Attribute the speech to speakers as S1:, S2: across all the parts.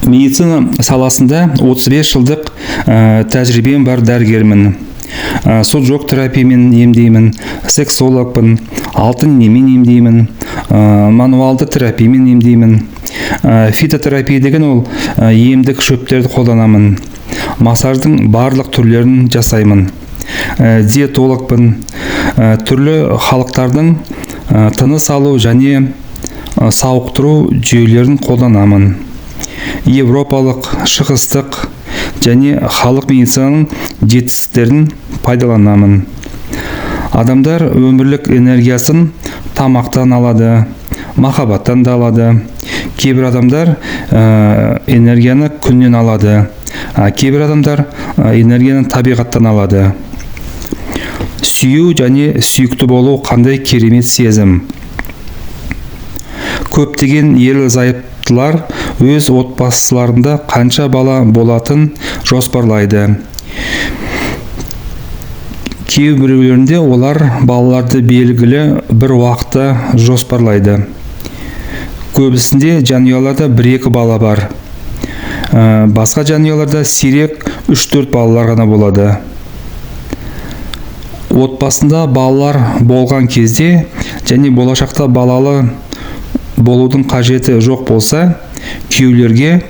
S1: Медицина саласында 35 жылдық тәжірибем бар дәрігермін. Сот жоқ терапиямен емдеймін, сексологпын, алтын немен емдеймін, мануалды терапиямен емдеймін. Фитотерапия деген ол емдік шөптерді қолданамын. Массаждың барлық түрлерін жасаймын. Диетологпын, түрлі халықтардың тыныс алу және сауықтыру жүйелерін қолданамын. Европалық, шығыстық және халық медицинаның жетістіктерін пайдаланамын. Адамдар өмірлік энергиясын тамақтан алады, махаббаттан да алады. Кейбір адамдар энергияны күннен алады, кейбір адамдар энергияны табиғаттан алады. Сүю және сүйікті болу қандай керемет сезім. Көптеген ерлі-зайыптылар өз отбасыларында қанша бала болатын жоспарлайды. Кейбіреулерінде олар балаларды белгілі бір уақытта жоспарлайды. Көбісінде жанұяларда 1-2 бала бар. Басқа жанұяларда сирек 3-4 балалар ғана болады. Отбасында балалар болған кезде және болашақта балалы болудың қажеті жоқ болса, күйеулерге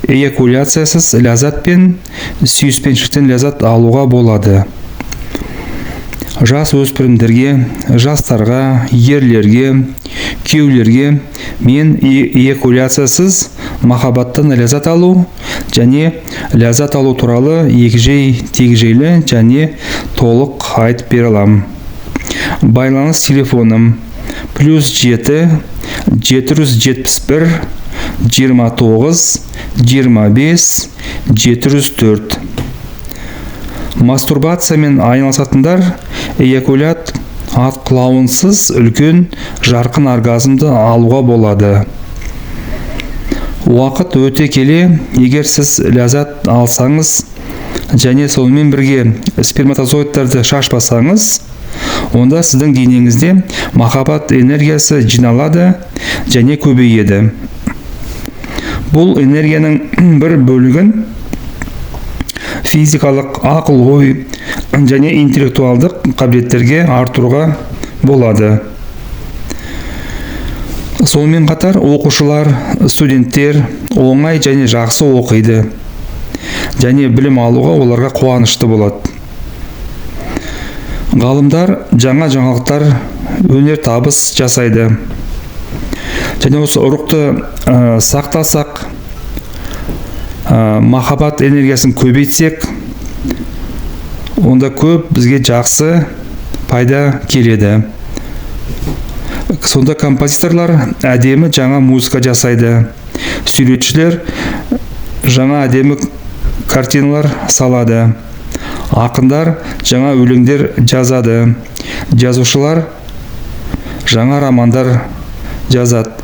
S1: эякуляциясыз ләззат пен сүйіспеншіліктен ләззат алуға болады. Жас өспірімдерге, жастарға, ерлерге, күйеулерге мен эякуляциясыз махаббаттан ләззат алу және ләззат алу туралы егжей-тегжейлі және толық айтып бере аламын. Байланыс телефоным +7 771 29 25 704. Мастурбациямен айналысатындар эякулят атқылауынсыз үлкен жарқын оргазмды алуға болады. Уақыт өте келе, егер сіз ләззат алсаңыз және сонымен бірге сперматозоидтарды шашпасаңыз, онда сіздің денеңізде махаббат энергиясы жиналады және көбейеді. Бұл энергияның бір бөлігін физикалық, ақыл-ой және интеллектуалдық қабілеттерге артыруға болады. Сонымен қатар оқушылар, студенттер оңай және жақсы оқиды және білім алуға оларға қуанышты болады. Ғалымдар жаңа жаңалықтар өнертабыс жасайды. Және осы ұрықты сақтасақ, махаббат энергиясын көбейтсек, онда көп бізге жақсы пайда келеді. Сонда композиторлар әдемі жаңа музыка жасайды. Суретшілер жаңа әдемі картиналар салады. Ақындар жаңа өлеңдер жазады. Жазушылар жаңа романдар жазады.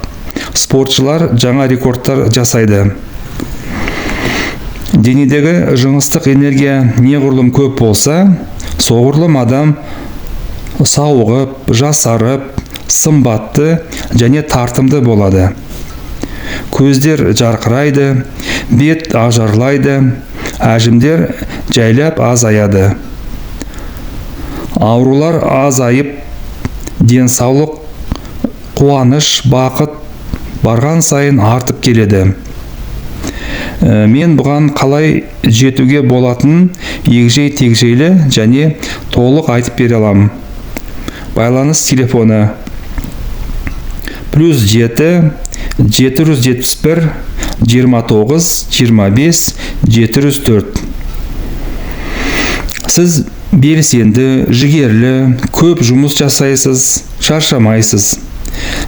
S1: Спортшылар жаңа рекордтар жасайды. Денедегі жыныстық энергия неғұрлым көп болса, соғұрлым адам сауығып, жасарып, сымбатты және тартымды болады. Көздер жарқырайды, бет ажарлайды, әжімдер жайлап азаяды. Аурулар азайып, денсаулық, қуаныш, бақыт барған сайын артып келеді. Мен бұған қалай жетуге болатынын егжей-тегжейлі және толық айтып бере аламын. Байланыс телефоны +7 771 29 25 704. Сіз белсенді, жігерлі, көп жұмыс жасайсыз, шаршамайсыз.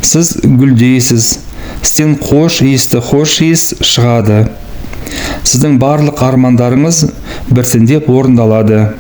S1: Сіз гүлдейсіз, сізден хош иіс шығады. Сіздің барлық армандарыңыз біртіндеп орындалады.